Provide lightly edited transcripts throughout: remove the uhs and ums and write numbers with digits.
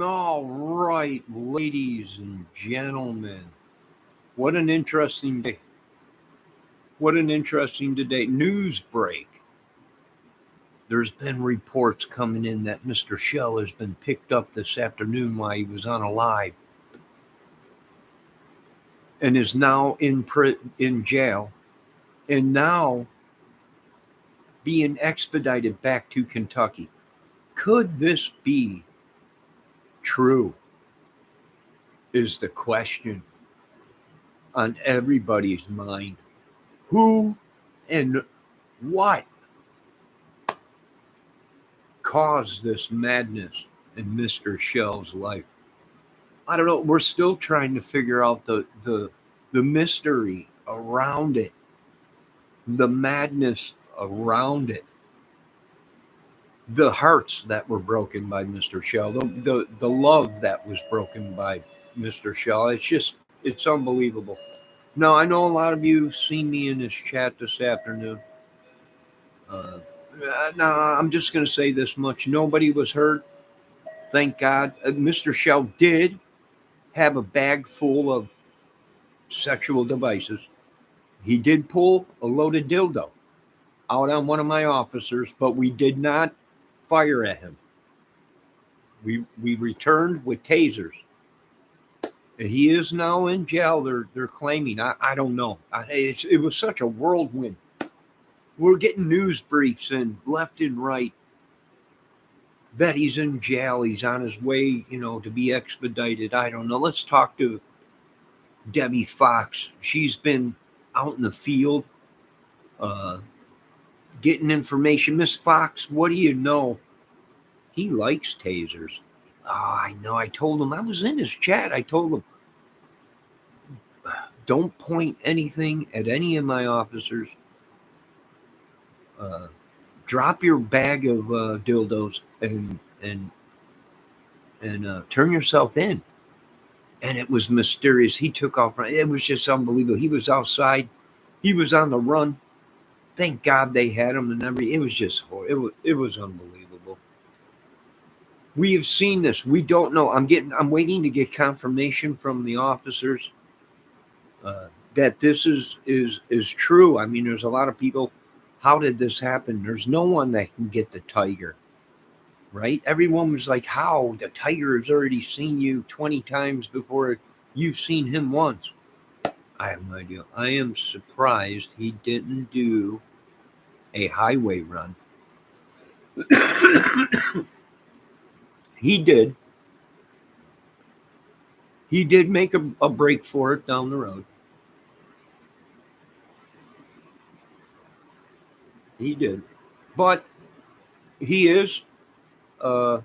All right, ladies and gentlemen, what an interesting day. What an interesting day. News break. There's been reports coming in that Mr. Shell has been picked up this afternoon while he was on a live and is now in jail and now being expedited back to Kentucky. Could this be true? Is the question on everybody's mind. Who and what caused this madness in Mr. Shell's life? I don't know. We're still trying to figure out the mystery around it, the madness around it, the hearts that were broken by Mr. Shell, the love that was broken by Mr. Shell. It's unbelievable. Now I know a lot of you see me in this chat this afternoon. Uh, now I'm just going to say this much: nobody was hurt. Thank God. Mr. Shell did have a bag full of sexual devices. He did pull a loaded dildo out on one of my officers, but we did not fire at him. We returned with tasers. He is now in jail. They're claiming. I don't know. It was such a whirlwind. We're getting news briefs in left and right that he's in jail. He's on his way, to be expedited. I don't know. Let's talk to Debbie Fox. She's been out in the field uh, getting information. Miss Fox, what do you know? He likes tasers. Oh, I know. I told him. I was in his chat. I told him, don't point anything at any of my officers. Uh, Drop your bag of dildos and turn yourself in. And it was mysterious. He took off. It was just unbelievable. He was outside. He was on the run. Thank God they had him and everything. It was just horrible. It was unbelievable. We have seen this. We don't know. I'm waiting to get confirmation from the officers that this is true. I mean, there's a lot of people. How did this happen? There's no one that can get the tiger, right? Everyone was like, how? The tiger has already seen you 20 times before you've seen him once. I have no idea. I am surprised he didn't do a highway run. He did. He did make a break for it down the road. He did. But he is uh,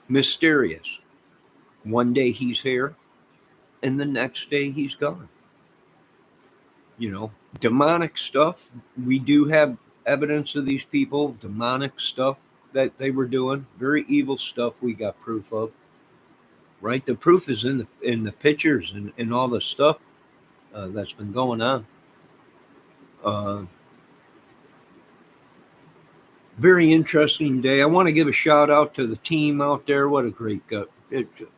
mysterious. One day he's here, and the next day he's gone. Demonic stuff. We do have evidence of these people, demonic stuff that they were doing, very evil stuff. We got proof of, right? The proof is in the pictures and all the stuff that's been going on. Uh, Very interesting day. I want to give a shout out to the team out there. What a great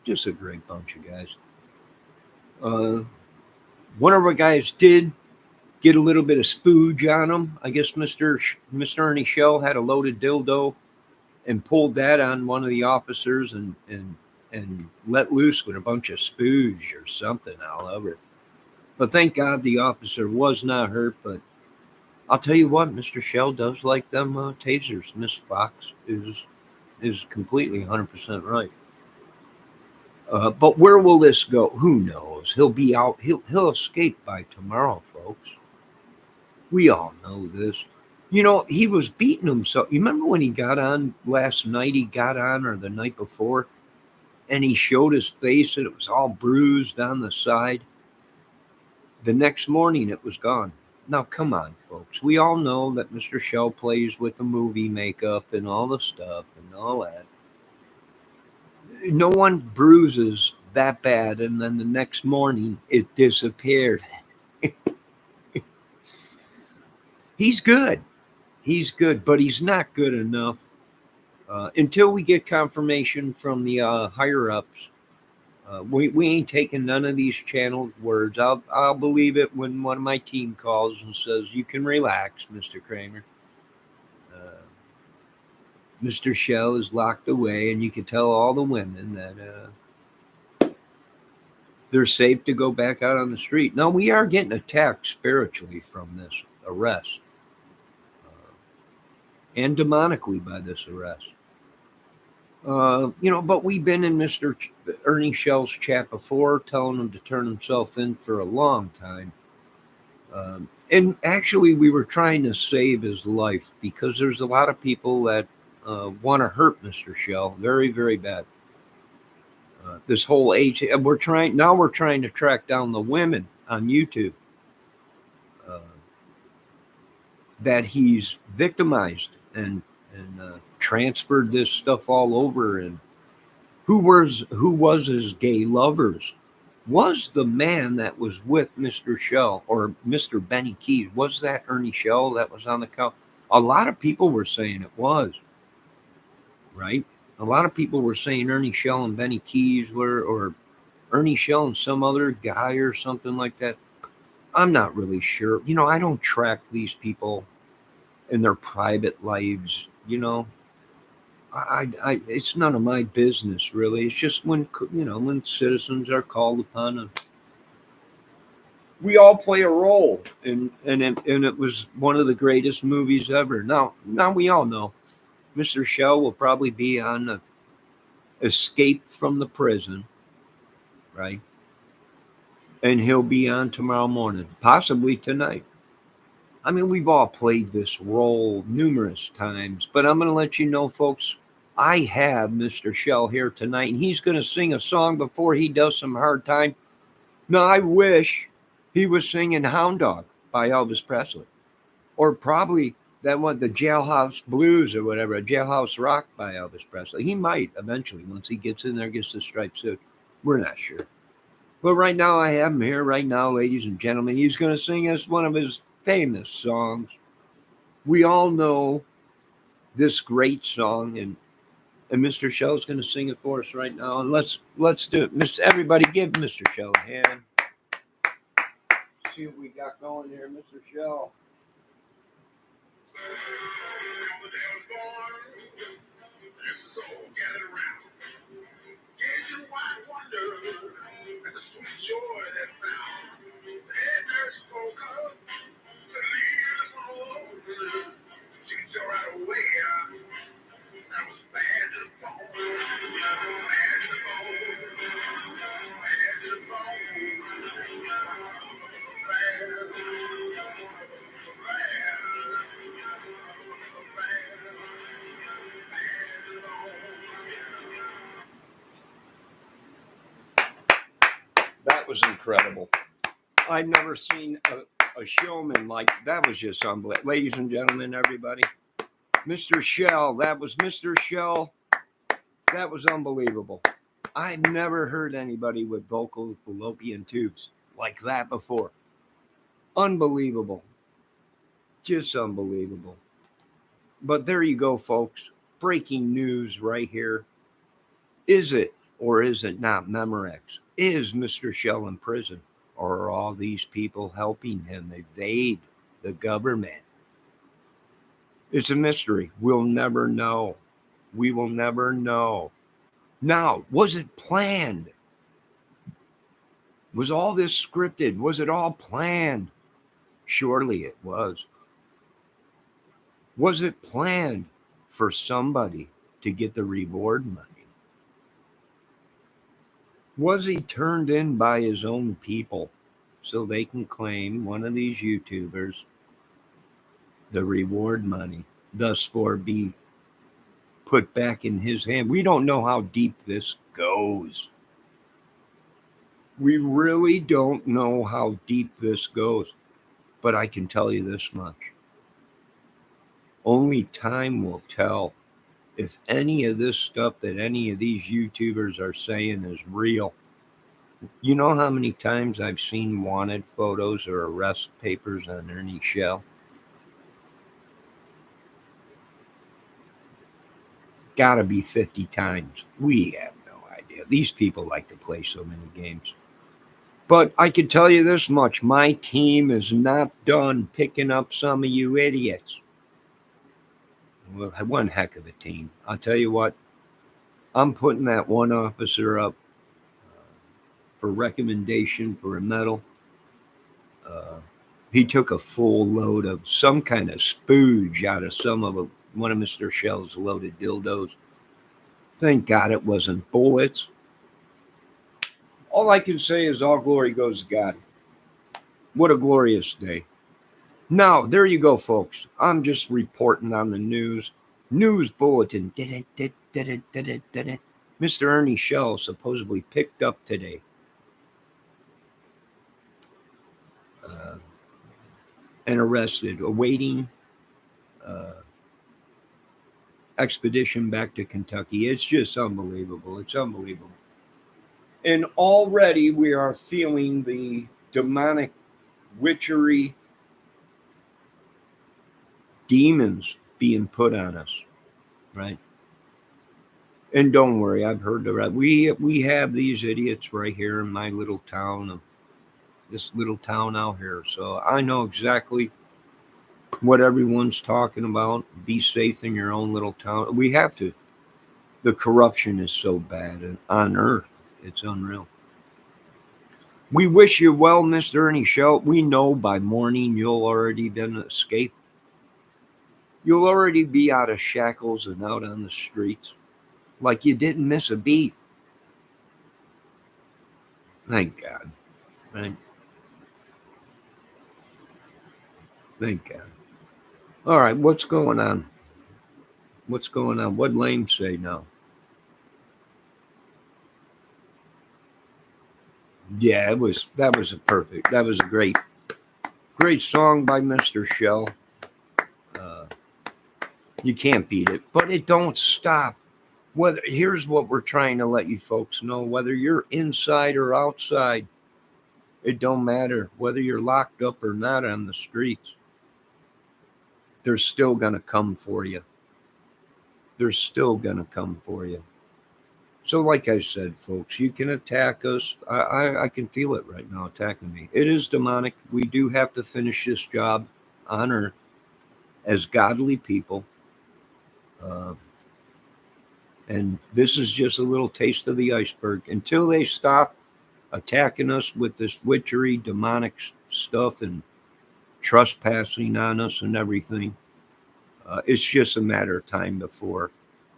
just a great bunch of guys. Uh, One of our guys did get a little bit of spooge on him. I guess Mr. Ernie Shell had a loaded dildo and pulled that on one of the officers and let loose with a bunch of spooge or something all over it. But thank God the officer was not hurt. But I'll tell you what, Mr. Shell does like them tasers. Miss Fox is completely 100% right. But where will this go? Who knows? He'll be out. He'll escape by tomorrow, folks. We all know this. He was beating himself. You remember when he got on last night? He got on, or the night before, and he showed his face, and it was all bruised on the side. The next morning, it was gone. Now, come on, folks. We all know that Mr. Shell plays with the movie makeup and all the stuff and all that. No one bruises that bad, and then the next morning, it disappeared. He's good. He's good, but he's not good enough Until we get confirmation from the higher ups, we ain't taking none of these channeled words. I'll believe it when one of my team calls and says, "You can relax, Mr. Kramer. Uh, Mr. Shell is locked away," and you can tell all the women that they're safe to go back out on the street. Now, we are getting attacked spiritually from this arrest and demonically by this arrest. But we've been in Mr. Ernie Shell's chat before, telling him to turn himself in for a long time. And actually, we were trying to save his life because there's a lot of people that want to hurt Mr. Shell very, very bad. This whole age, we're trying to track down the women on YouTube uh, that he's victimized and transferred this stuff all over. And who was his gay lovers? Was the man that was with Mr. Shell or Mr. Benny Keys? Was that Ernie Shell that was on the couch? A lot of people were saying it was, right? A lot of people were saying Ernie Shell and Benny Keys were, or Ernie Shell and some other guy or something like that. I'm not really sure. I don't track these people in their private lives. It's none of my business really. It's just when citizens are called upon, and we all play a role, and it was one of the greatest movies ever. Now we all know Mr. Shell will probably be on the escape from the prison, right? And he'll be on tomorrow morning, possibly tonight. I mean, we've all played this role numerous times, but I'm going to let you know, folks, I have Mr. Shell here tonight, and he's going to sing a song before he does some hard time. Now, I wish he was singing Hound Dog by Elvis Presley, or probably that one, the Jailhouse Blues or whatever, Jailhouse Rock by Elvis Presley. He might eventually, once he gets in there, gets the striped suit. We're not sure. But right now, I have him here right now, ladies and gentlemen. He's going to sing us one of his famous songs. We all know this great song, and Mr. Shell's going to sing it for us right now. And let's do it. Everybody give Mr. Shell a hand. See what we got going here, Mr. Shell. That was incredible. I've never seen a showman like that. Was just unbelievable. Ladies and gentlemen, everybody, Mr. Shell, that was Mr. Shell. That was unbelievable. I've never heard anybody with vocal fallopian tubes like that before. Unbelievable. Just unbelievable. But there you go, folks. Breaking news right here. Is it or is it not Memorex? Is Mr. Shell in prison? Or are all these people helping him evade the government? It's a mystery. We'll never know. We will never know. Now, was it planned? Was all this scripted? Was it all planned? Surely it was. Was it planned for somebody to get the reward money? Was he turned in by his own people so they can claim, one of these YouTubers, the reward money, thus for be put back in his hand? We don't know how deep this goes. We really don't know how deep this goes. But I can tell you this much. Only time will tell if any of this stuff that any of these YouTubers are saying is real. You know how many times I've seen wanted photos or arrest papers on Ernie Shell? got to be 50 times. We have no idea. These people like to play so many games. But I can tell you this much. My team is not done picking up some of you idiots. Well, one heck of a team. I'll tell you what. I'm putting that one officer up for recommendation for a medal. He took a full load of some kind of spooge out of one of Mr. Shell's loaded dildos. Thank God it wasn't bullets. All I can say is all glory goes to God. What a glorious day. Now, there you go, folks. I'm just reporting on the news. News bulletin. Mr. Ernie Shell supposedly picked up today. And arrested, awaiting expedition back to Kentucky. It's just unbelievable. It's unbelievable. And already we are feeling the demonic witchery demons being put on us, right? And don't worry, I've heard the right. We have these idiots right here in my little town, this little town out here. So I know exactly what everyone's talking about. Be safe in your own little town. We have to. The corruption is so bad on earth. It's unreal. We wish you well, Mr. Ernie Shell. We know by morning you'll already been escaped. You'll already be out of shackles and out on the streets like you didn't miss a beat. Thank God. Right? Thank God. All right, what's going on? What's going on? What'd Lame say now? Yeah, that was a great song by Mr. Shell. You can't beat it, but it don't stop. Here's what we're trying to let you folks know: whether you're inside or outside, it don't matter. Whether you're locked up or not on the streets, they're still gonna come for you. They're still gonna come for you. So, like I said, folks, you can attack us. I can feel it right now attacking me. It is demonic. We do have to finish this job on earth as godly people. And this is just a little taste of the iceberg. Until they stop attacking us with this witchery, demonic stuff, and trespassing on us and everything, it's just a matter of time before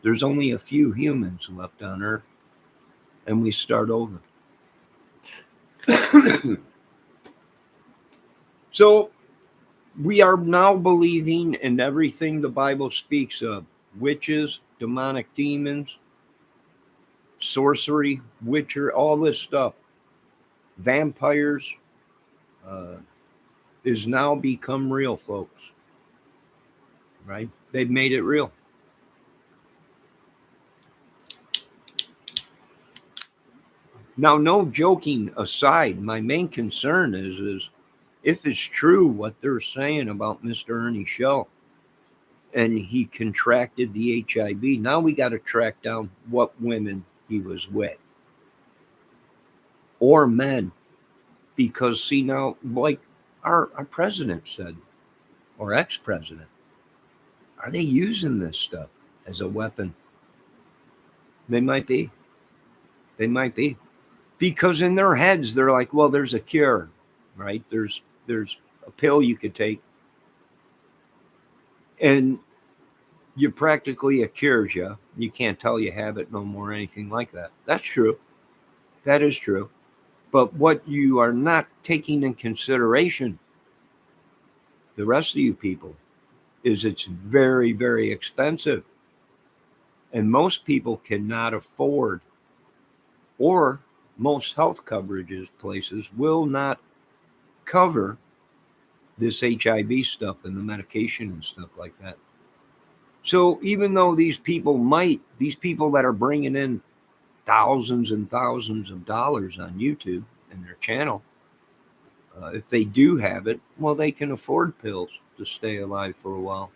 there's only a few humans left on Earth and we start over. So we are now believing in everything the Bible speaks of: witches, demonic demons, sorcery, witcher, all this stuff. Vampires is now become real, folks. Right? They've made it real. Now, no joking aside, my main concern is if it's true what they're saying about Mr. Ernie Shell and he contracted the HIV, now we got to track down what women he was with or men. Because, see, now, like our president said, or ex-president, are they using this stuff as a weapon? They might be. They might be. Because in their heads, they're like, well, there's a cure, right? There's a pill you could take, and you practically it cures you. You can't tell you have it no more, or anything like that. That's true. That is true. But what you are not taking in consideration, the rest of you people, is it's very, very expensive. And most people cannot afford, or most health coverages places will not cover this HIV stuff and the medication and stuff like that. So even though these people that are bringing in thousands and thousands of dollars on YouTube and their channel, if they do have it, well, they can afford pills to stay alive for a while.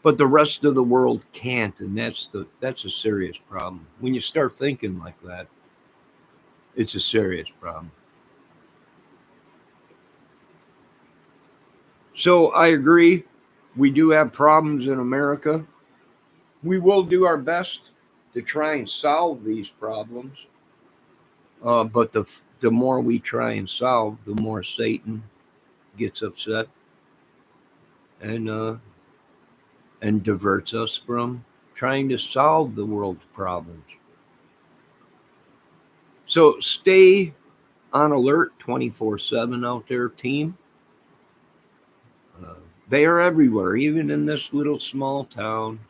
but the rest of the world can't, and that's a serious problem. When you start thinking like that, it's a serious problem. So I agree. We do have problems in America. We will do our best to try and solve these problems. But the more we try and solve, the more Satan gets upset and diverts us from trying to solve the world's problems. So stay on alert 24/7 out there, team. Uh, they are everywhere, even in this little small town.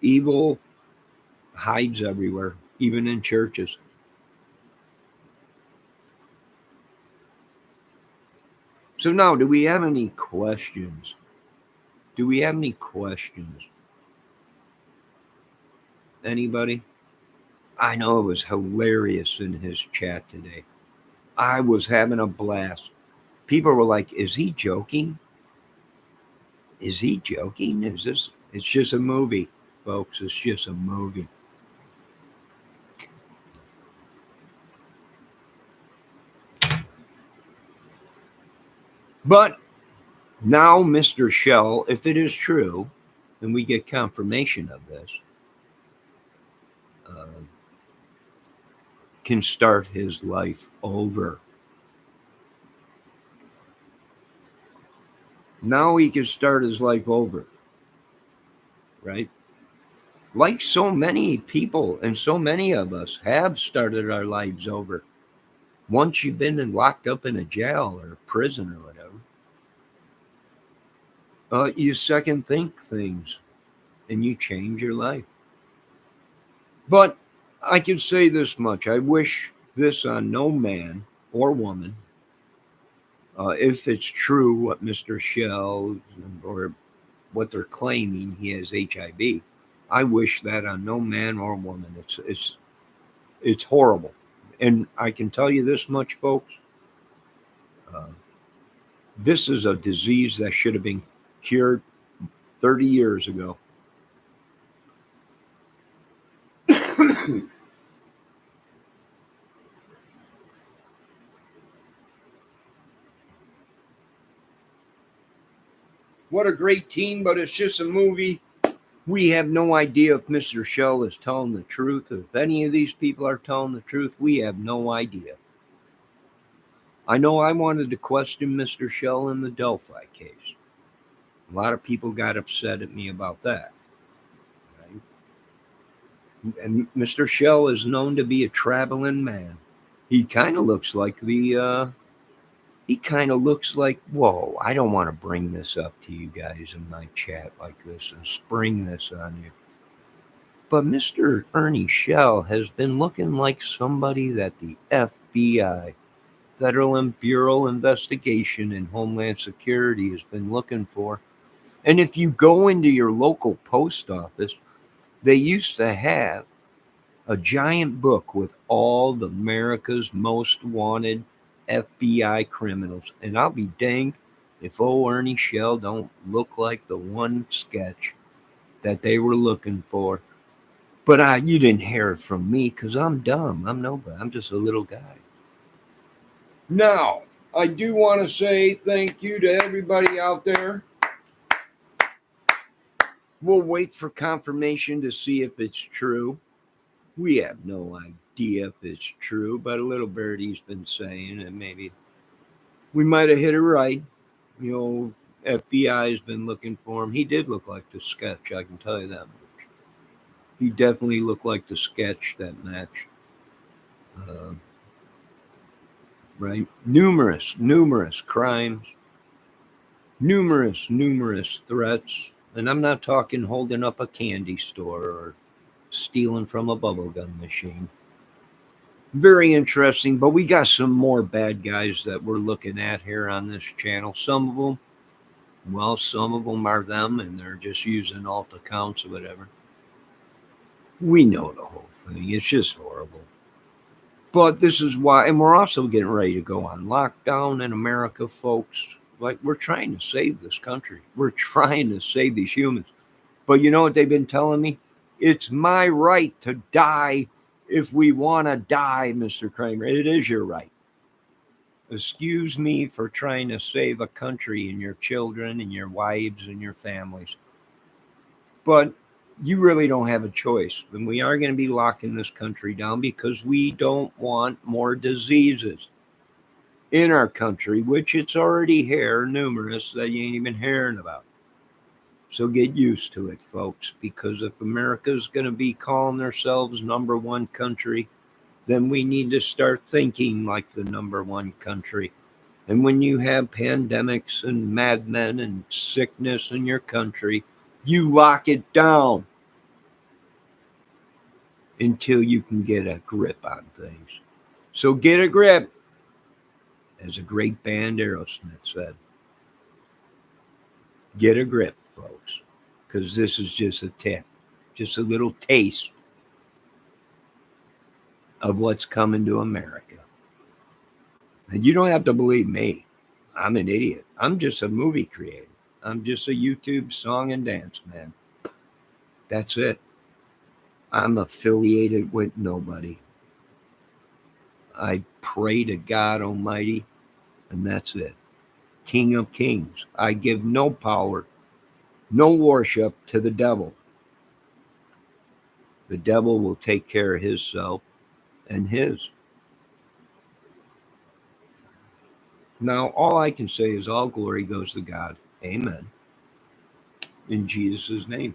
Evil hides everywhere, even in churches. So now, do we have any questions? Do we have any questions? Anybody? I know it was hilarious in his chat today. I was having a blast. People were like, "Is he joking? Is he joking? Is this? It's just a movie, folks. It's just a movie." But now, Mr. Shell, if it is true, and we get confirmation of this, uh, can start his life over. Now he can start his life over, right? Like so many people and so many of us have started our lives over. Once you've been locked up in a jail or a prison or whatever, you second think things and you change your life. But I can say this much. I wish this on no man or woman. If it's true what Mr. Shell or what they're claiming he has HIV, I wish that on no man or woman. It's horrible. And I can tell you this much, folks. Uh, this is a disease that should have been cured 30 years ago. What a great team, but it's just a movie. We have no idea if Mr. Shell is telling the truth. If any of these people are telling the truth, we have no idea. I know I wanted to question Mr. Shell in the Delphi case. A lot of people got upset at me about that. Right? And Mr. Shell is known to be a traveling man. He kind of looks like whoa, I don't want to bring this up to you guys in my chat like this and spring this on you. But Mr. Ernie Shell has been looking like somebody that the FBI, Federal Bureau Investigation and Homeland Security, has been looking for. And if you go into your local post office, they used to have a giant book with all the America's most wanted FBI criminals. And I'll be danged if old Ernie Shell don't look like the one sketch that they were looking for. But you didn't hear it from me because I'm dumb. I'm nobody. I'm just a little guy. Now, I do want to say thank you to everybody out there. We'll wait for confirmation to see if it's true. We have no idea if it's true, but a little birdie's been saying, and maybe we might have hit it right. You know, FBI has been looking for him. He did look like the sketch, I can tell you that much. He definitely looked like the sketch that match. Right? Numerous crimes, numerous threats. And I'm not talking holding up a candy store or stealing from a bubblegum machine. Very interesting, but we got some more bad guys that we're looking at here on this channel. Some of them are them, and they're just using alt accounts or whatever. We know the whole thing. It's just horrible. But this is why, and we're also getting ready to go on lockdown in America, folks. Like, we're trying to save this country. We're trying to save these humans. But you know what they've been telling me? It's my right to die if we want to die, Mr. Kramer. It is your right. Excuse me for trying to save a country and your children and your wives and your families. But you really don't have a choice. And we are going to be locking this country down because we don't want more diseases in our country, which it's already here, numerous that you ain't even hearing about. So get used to it, folks, because if America's going to be calling themselves number one country, then we need to start thinking like the number one country. And when you have pandemics and madmen and sickness in your country, you lock it down until you can get a grip on things. So get a grip, as a great band Aerosmith said. Get a grip, folks, because this is just a tip, just a little taste of what's coming to America. And you don't have to believe me. I'm an idiot. I'm just a movie creator. I'm just a YouTube song and dance man. That's it. I'm affiliated with nobody. I pray to God Almighty, and that's it. King of Kings. I give no power, no worship to the devil. The devil will take care of himself and his. Now, all I can say is all glory goes to God. Amen. In Jesus' name.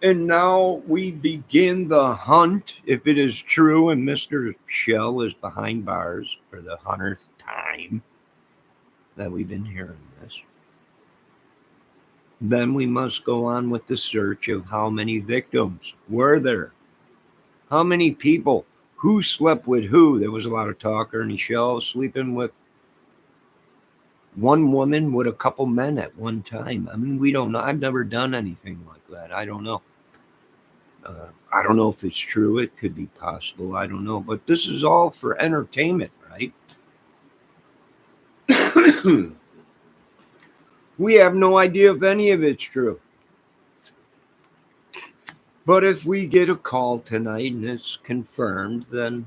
And now we begin the hunt, if it is true, and Mr. Shell is behind bars for the 100th time that we've been hearing this. Then we must go on with the search of how many victims were there. How many people? Who slept with who? There was a lot of talk. Ernie Shell sleeping with one woman with a couple men at one time. I mean, we don't know. I've never done anything like that. I don't know. I don't know if it's true. It could be possible. I don't know. But this is all for entertainment, right? We have no idea if any of it's true. But if we get a call tonight and it's confirmed, then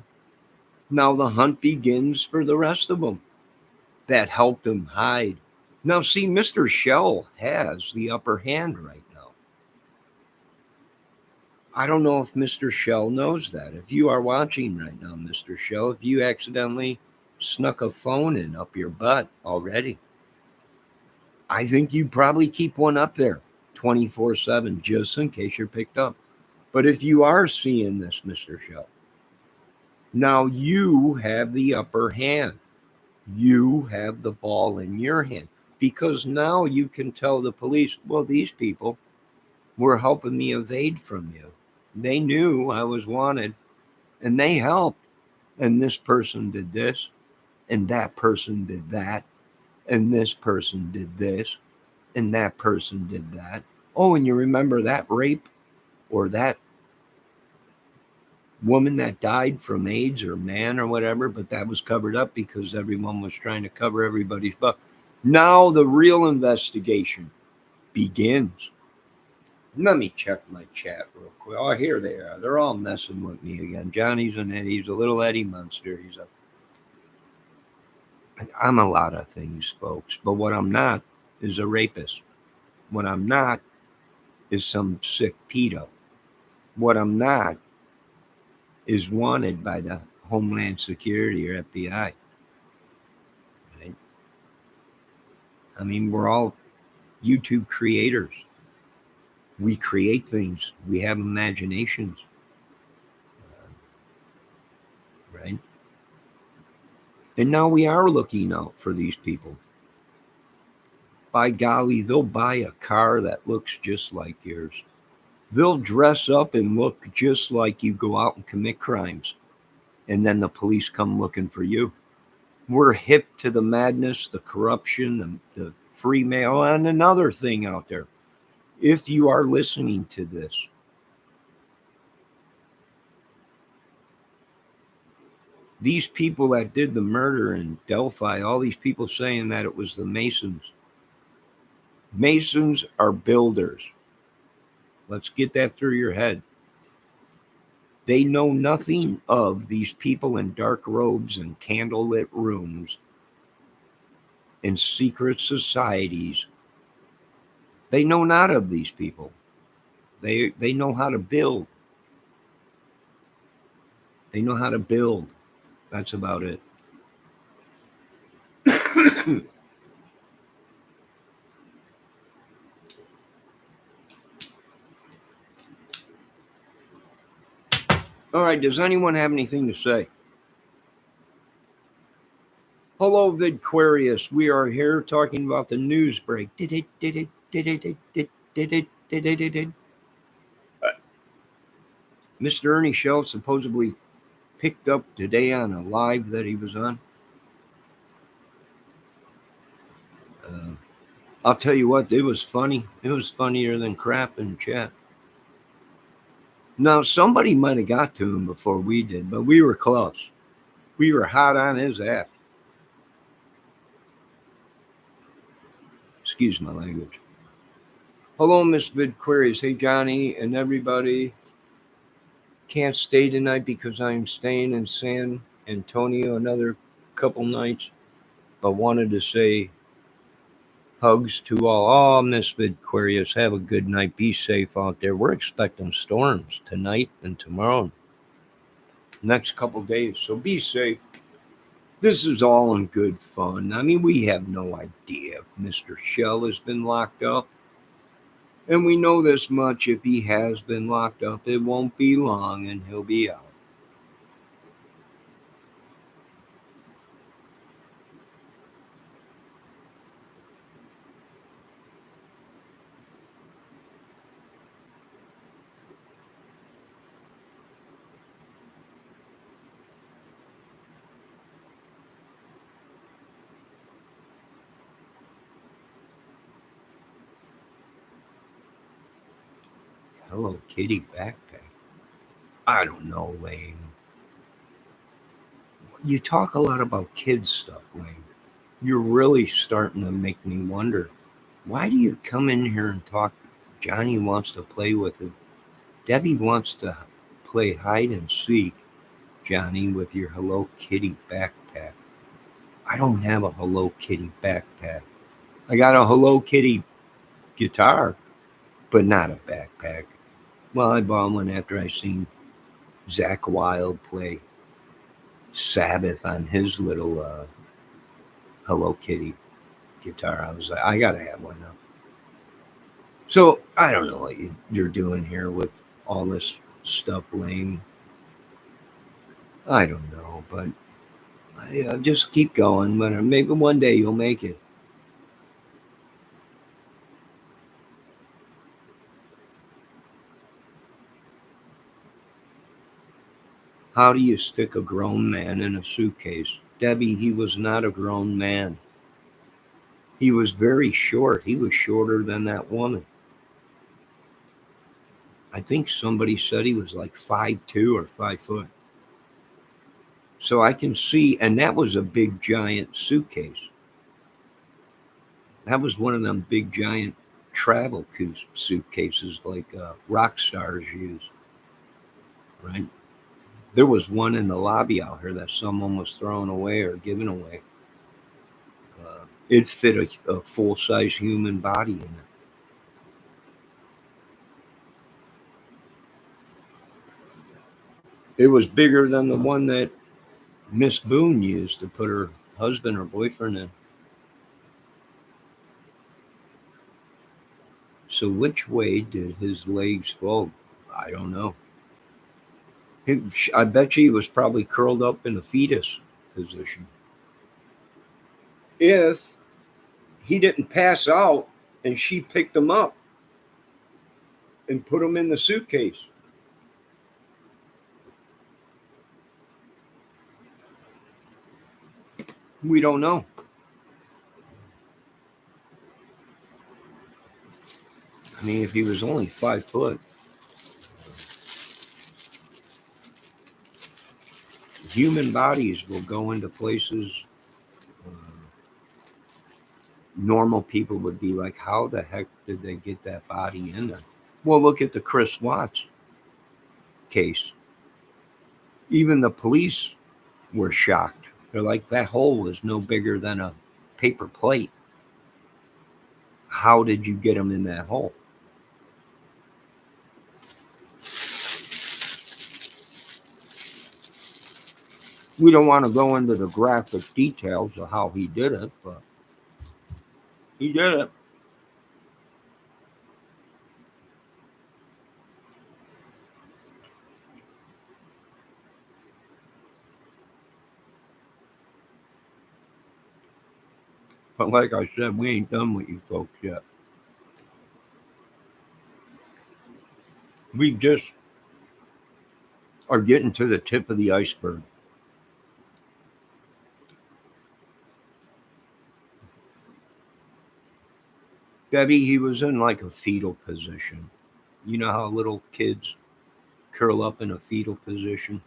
now the hunt begins for the rest of them that helped them hide. Now, see, Mr. Shell has the upper hand right now. I don't know if Mr. Shell knows that. If you are watching right now, Mr. Shell, if you accidentally snuck a phone in up your butt already, I think you probably keep one up there 24/7 just in case you're picked up. But if you are seeing this, Mr. Shell, now you have the upper hand. You have the ball in your hand because now you can tell the police, well, these people were helping me evade from you. They knew I was wanted and they helped. And this person did this and that person did that and this person did this and that person did that. Oh, and you remember that rape or that woman that died from AIDS or man or whatever, but that was covered up because everyone was trying to cover everybody's butt. Now the real investigation begins. Let me check my chat real quick. Oh, here they are. They're all messing with me again. Johnny's an Eddie. He's a little Eddie Munster. I'm a lot of things, folks. But what I'm not is a rapist. What I'm not is some sick pedo. What I'm not is wanted by the Homeland Security or FBI. Right? I mean, we're all YouTube creators. We create things. We have imaginations. Right? And now we are looking out for these people. By golly, they'll buy a car that looks just like yours. They'll dress up and look just like you, go out and commit crimes. And then the police come looking for you. We're hip to the madness, the corruption, the free mail, and another thing out there. If you are listening to this, These people that did the murder in Delphi, all these people saying that it was the Masons. Masons are builders. Let's get that through your head. They know nothing of these people in dark robes and candlelit rooms in secret societies. They know not of these people. They know how to build. They know how to build. That's about it. All right, does anyone have anything to say? Hello, VidQuarius. We are here talking about the news break. Mr. Ernie Shell supposedly picked up today on a live that he was on. I'll tell you what, it was funny. It was funnier than crap in chat. Now, somebody might have got to him before we did, but we were close. We were hot on his ass. Excuse my language. Hello, Miss VidQuarius. Hey, Johnny and everybody. Can't stay tonight because I'm staying in San Antonio another couple nights, but wanted to say hugs to all. Oh, Miss VidQuarius, have a good night. Be safe out there. We're expecting storms tonight and tomorrow, next couple days, so be safe. This is all in good fun. I mean, we have no idea if Mr. Shell has been locked up. And we know this much, if he has been locked up, it won't be long and he'll be out. Hello Kitty backpack. I don't know, Lane. You talk a lot about kids stuff, Lane. You're really starting to make me wonder. Why do you come in here and talk? Johnny wants to play with it. Debbie wants to play hide and seek, Johnny, with your Hello Kitty backpack. I don't have a Hello Kitty backpack. I got a Hello Kitty guitar, but not a backpack. Well, I bought one after I seen Zach Wilde play Sabbath on his little Hello Kitty guitar. I was like, I gotta have one now. So I don't know what you're doing here with all this stuff, Lane. I don't know, but just keep going. But maybe one day you'll make it. How do you stick a grown man in a suitcase? Debbie, he was not a grown man. He was very short. He was shorter than that woman. I think somebody said he was like 5'2" or 5 foot. So I can see, and that was a big giant suitcase. That was one of them big giant travel suitcases like rock stars use, right? There was one in the lobby out here that someone was throwing away or giving away. It fit a full-size human body in it. It was bigger than the one that Miss Boone used to put her husband or boyfriend in. So which way did his legs fall? I don't know. I bet you he was probably curled up in a fetus position. If he didn't pass out and she picked him up and put him in the suitcase. We don't know. I mean, if he was only 5 foot, human bodies will go into places normal people would be like, how the heck did they get that body in there? Well, look at the Chris Watts case. Even the police were shocked. They're like, that hole was no bigger than a paper plate. How did you get him in that hole? We don't want to go into the graphic details of how he did it, but he did it. But like I said, we ain't done with you folks yet. We just are getting to the tip of the iceberg. Debbie, he was in like a fetal position. You know how little kids curl up in a fetal position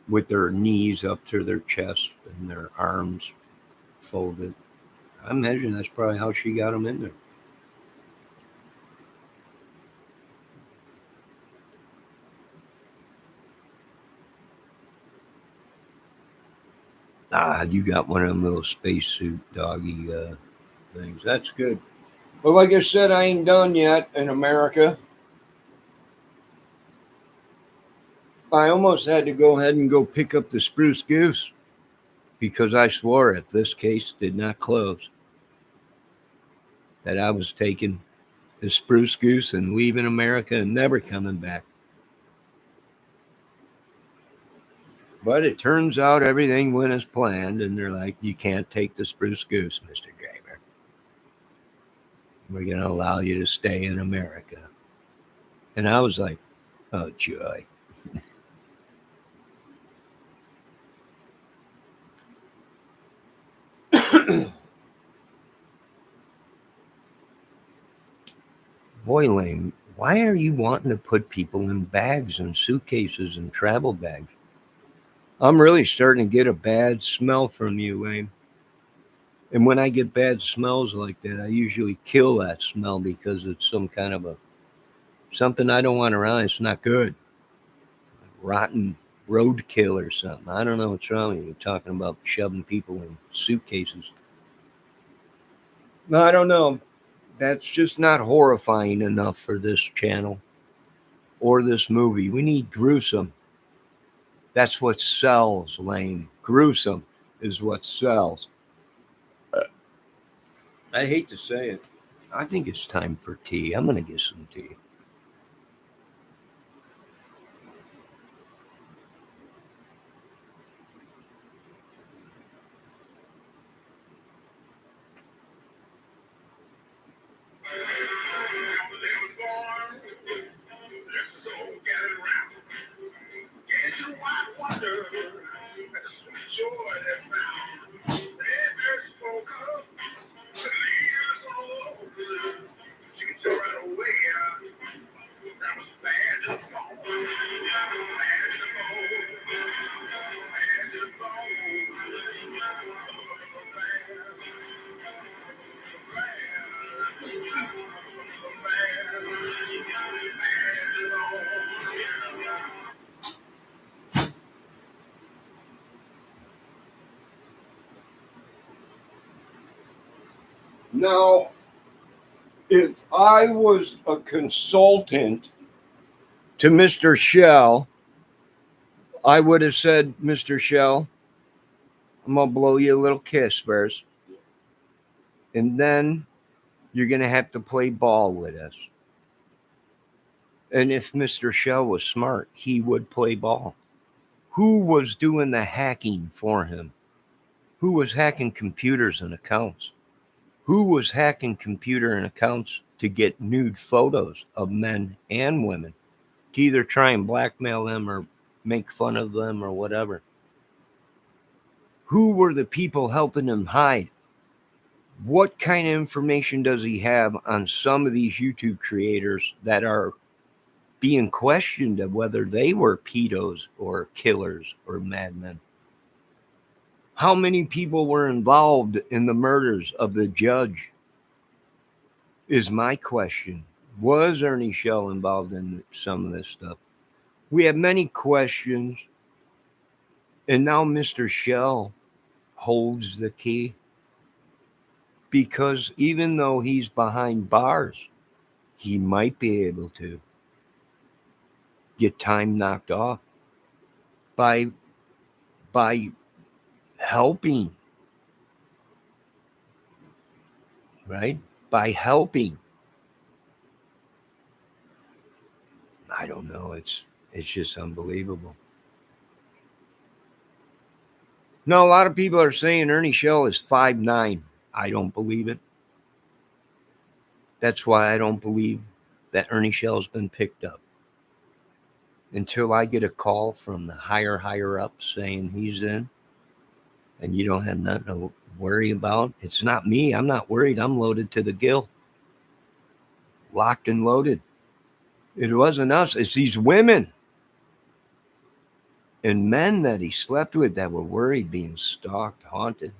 with their knees up to their chest and their arms folded? I imagine that's probably how she got him in there. Ah, you got one of them little spacesuit doggy things. That's good. But like I said, I ain't done yet in America. I almost had to go ahead and go pick up the spruce goose because I swore if this case did not close that I was taking the spruce goose and leaving America and never coming back. But it turns out everything went as planned, and they're like, you can't take the spruce goose, Mr. Graber. We're going to allow you to stay in America. And I was like, oh, joy. Boy, Lane, why are you wanting to put people in bags and suitcases and travel bags? I'm really starting to get a bad smell from you, Lane. And when I get bad smells like that, I usually kill that smell because it's some kind of something I don't want around. It's not good. Rotten roadkill or something. I don't know what's wrong with you. Talking about shoving people in suitcases. No, I don't know. That's just not horrifying enough for this channel or this movie. We need gruesome. That's what sells, Lane. Gruesome is what sells. I hate to say it. I think it's time for tea. I'm going to get some tea. Now, if I was a consultant to Mr. Shell, I would have said, Mr. Shell, I'm going to blow you a little kiss first. And then you're going to have to play ball with us. And if Mr. Shell was smart, he would play ball. Who was doing the hacking for him? Who was hacking computers and accounts? Who was hacking computer and accounts to get nude photos of men and women to either try and blackmail them or make fun of them or whatever? Who were the people helping him hide? What kind of information does he have on some of these YouTube creators that are being questioned of whether they were pedos or killers or madmen. How many people were involved in the murders of the judge is my question. Was Ernie Shell involved in some of this stuff? We have many questions, and now Mr. Shell holds the key, because even though he's behind bars, he might be able to get time knocked off by helping, right? By helping. I don't know. It's just unbelievable. Now, a lot of people are saying Ernie Shell is 5'9". I don't believe it. That's why I don't believe that Ernie Shell's been picked up. Until I get a call from the higher up saying he's in, and you don't have nothing to worry about. It's not me. I'm not worried. I'm loaded to the gill. Locked and loaded. It wasn't us. It's these women and men that he slept with that were worried, being stalked, haunted,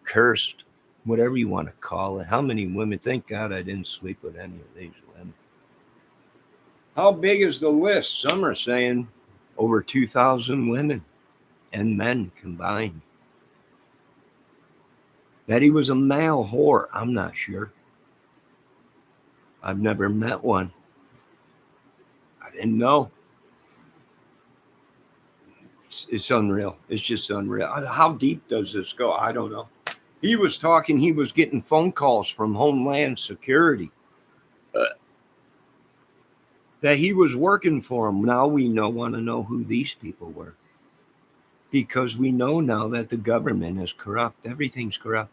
cursed, whatever you want to call it. How many women? Thank God I didn't sleep with any of these women. How big is the list? Some are saying over 2,000 women and men combined. That he was a male whore, I'm not sure. I've never met one. I didn't know. It's unreal. It's just unreal. How deep does this go? I don't know. He was talking, he was getting phone calls from Homeland Security that he was working for them. Now we want to know who these people were, because we know now that the government is corrupt. Everything's corrupt.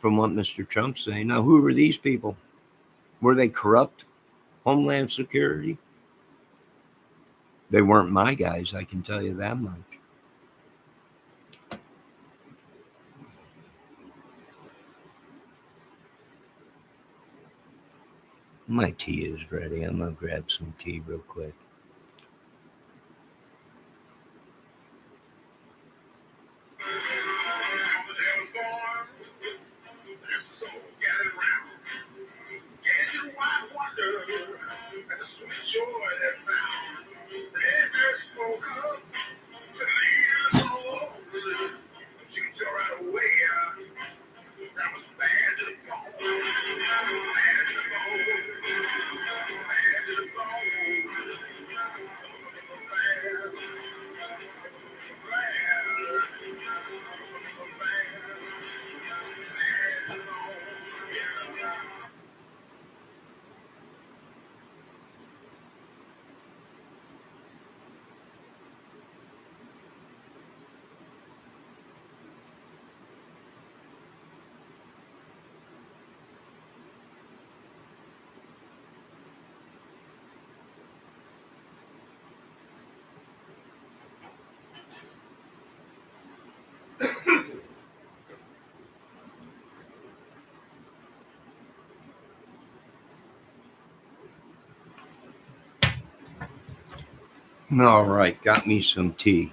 From what Mr. Trump's saying. Now, who were these people? Were they corrupt? Homeland Security? They weren't my guys, I can tell you that much. My tea is ready. I'm going to grab some tea real quick. All right, got me some tea.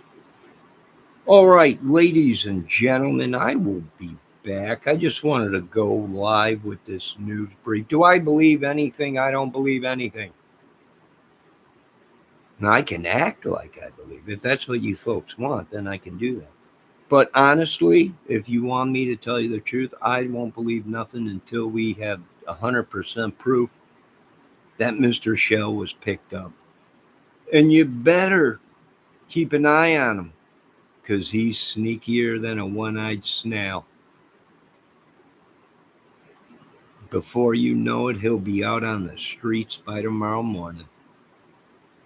All right, ladies and gentlemen, I will be back. I just wanted to go live with this news brief. Do I believe anything? I don't believe anything. Now, I can act like I believe. If that's what you folks want, then I can do that. But honestly, if you want me to tell you the truth, I won't believe nothing until we have 100% proof that Mr. Shell was picked up. And you better keep an eye on him, because he's sneakier than a one-eyed snail. Before you know it, he'll be out on the streets by tomorrow morning.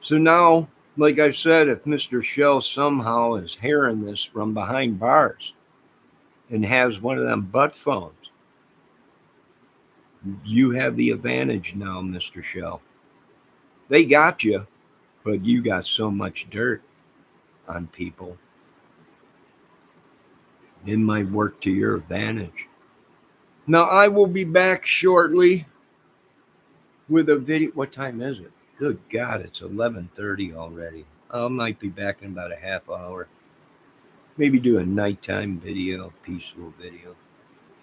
So now, like I said, if Mr. Shell somehow is hearing this from behind bars and has one of them butt phones, you have the advantage now, Mr. Shell. They got you, but you got so much dirt on people. It might work to your advantage. Now, I will be back shortly. with a video. What time is it? Good God, it's 11:30 already. I might be back in about a half hour. Maybe do a nighttime video, peaceful video.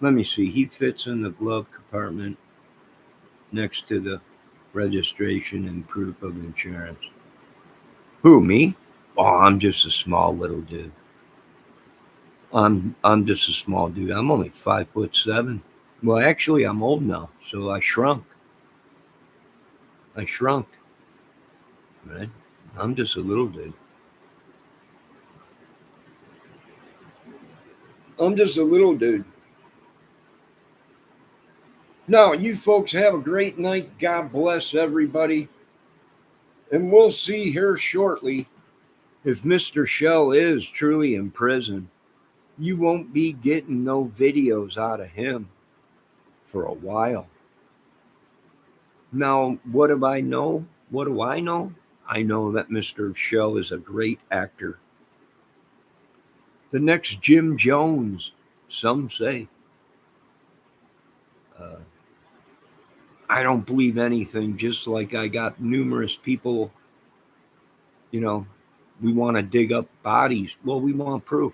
Let me see. He fits in the glove compartment next to the registration and proof of insurance. Who, me? Oh, I'm just a small little dude. I'm just a small dude. I'm only 5'7". Well, actually, I'm old now, so I shrunk. I shrunk. Right? I'm just a little dude. I'm just a little dude. Now, you folks have a great night. God bless everybody. And we'll see here shortly if Mr. Shell is truly in prison. You won't be getting no videos out of him for a while. Now, what do I know? What do I know? I know that Mr. Shell is a great actor. The next Jim Jones, some say. I don't believe anything, just like I got numerous people, we want to dig up bodies. Well, we want proof.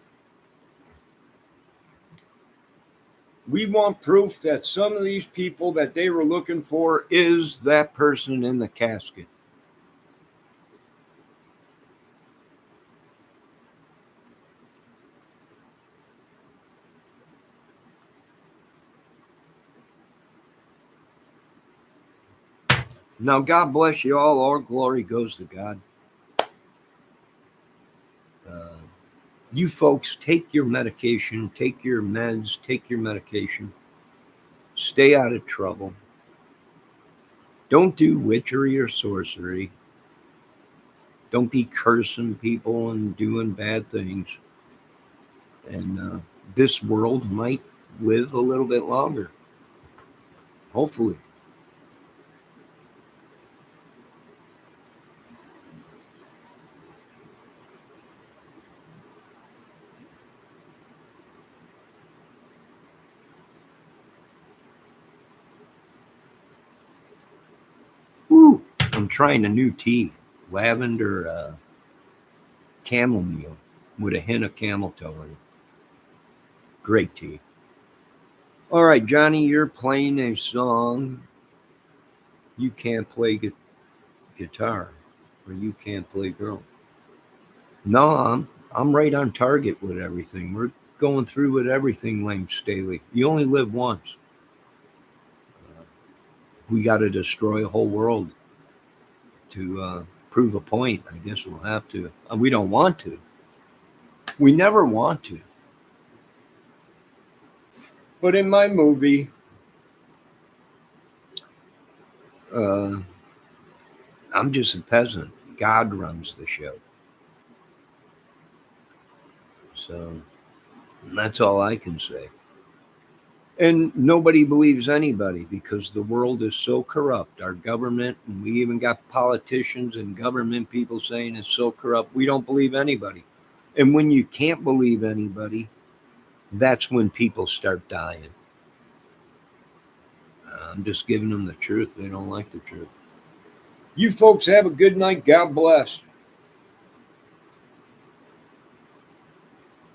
We want proof that some of these people that they were looking for is that person in the casket. Now, God bless you all. All glory goes to God. You folks, take your medication, take your meds, take your medication. Stay out of trouble. Don't do witchery or sorcery. Don't be cursing people and doing bad things. And this world might live a little bit longer. Hopefully. Ooh, I'm trying a new tea. Lavender chamomile with a hint of camel toe in it. Great tea. All right, Johnny, you're playing a song. You can't play guitar, or you can't play girl. No, I'm right on target with everything. We're going through with everything, Lane Staley. You only live once. We got to destroy a whole world to prove a point. I guess we'll have to. We don't want to. We never want to. But in my movie, I'm just a peasant. God runs the show. So that's all I can say. And nobody believes anybody because the world is so corrupt. Our government, and we even got politicians and government people saying it's so corrupt. We don't believe anybody. And when you can't believe anybody, that's when people start dying. I'm just giving them the truth. They don't like the truth. You folks have a good night. God bless.